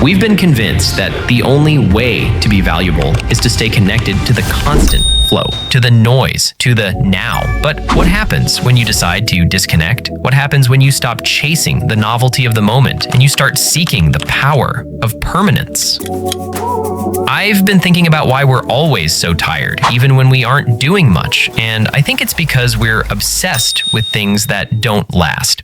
We've been convinced that the only way to be valuable is to stay connected to the constant flow, to the noise, to the now. But what happens when you decide to disconnect? What happens when you stop chasing the novelty of the moment and you start seeking the power of permanence? I've been thinking about why we're always so tired, even when we aren't doing much, and I think it's because we're obsessed with things that don't last.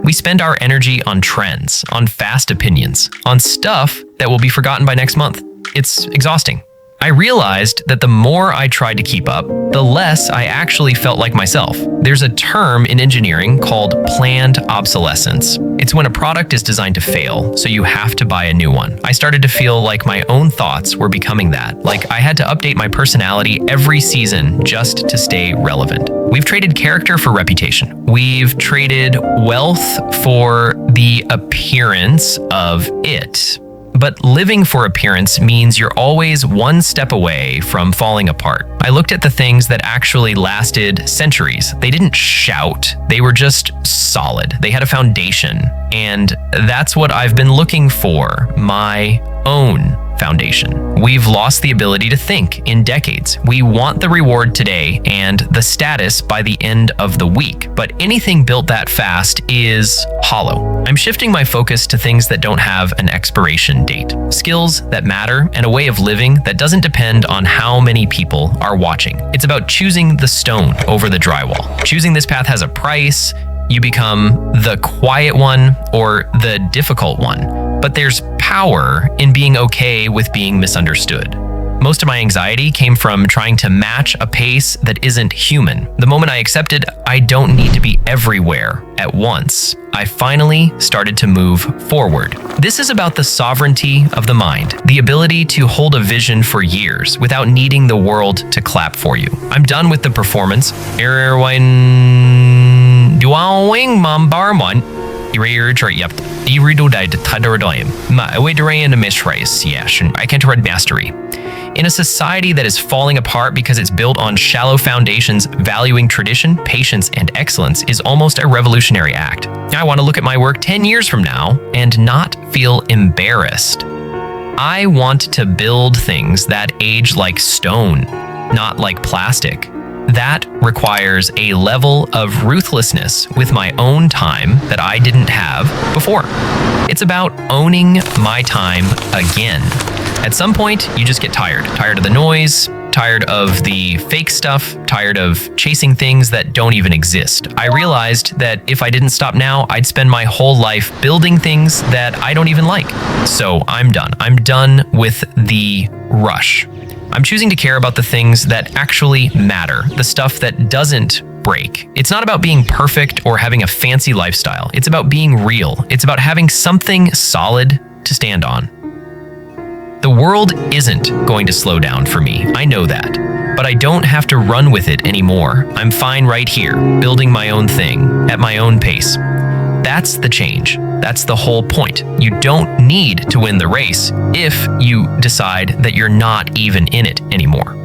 We spend our energy on trends, on fast opinions, on stuff that will be forgotten by next month. It's exhausting. I realized that the more I tried to keep up, the less I actually felt like myself. There's a term in engineering called planned obsolescence. It's when a product is designed to fail, so you have to buy a new one. I started to feel like my own thoughts were becoming that, like I had to update my personality every season just to stay relevant. We've traded character for reputation. We've traded wealth for the appearance of it. But living for appearance means you're always one step away from falling apart. I looked at the things that actually lasted centuries. They didn't shout, they were just solid. They had a foundation. And that's what I've been looking for, my own foundation. We've lost the ability to think in decades. We want the reward today and the status by the end of the week, but anything built that fast is hollow. I'm shifting my focus to things that don't have an expiration date, skills that matter, and a way of living that doesn't depend on how many people are watching. It's about choosing the stone over the drywall. Choosing this path has a price. You become the quiet one or the difficult one. But there's power in being okay with being misunderstood. Most of my anxiety came from trying to match a pace that isn't human. The moment I accepted I don't need to be everywhere at once, I finally started to move forward. This is about the sovereignty of the mind, the ability to hold a vision for years without needing the world to clap for you. I'm done with the performance. In a society that is falling apart because it's built on shallow foundations, valuing tradition, patience, and excellence is almost a revolutionary act. I want to look at my work 10 years from now and not feel embarrassed. I want to build things that age like stone, not like plastic. That requires a level of ruthlessness with my own time that I didn't have before. It's about owning my time again. At some point, you just get tired. Tired of the noise, tired of the fake stuff, tired of chasing things that don't even exist. I realized that if I didn't stop now, I'd spend my whole life building things that I don't even like. So I'm done. I'm done with the rush. I'm choosing to care about the things that actually matter, the stuff that doesn't break. It's not about being perfect or having a fancy lifestyle. It's about being real. It's about having something solid to stand on. The world isn't going to slow down for me. I know that. But I don't have to run with it anymore. I'm fine right here, building my own thing at my own pace. That's the change. That's the whole point. You don't need to win the race if you decide that you're not even in it anymore.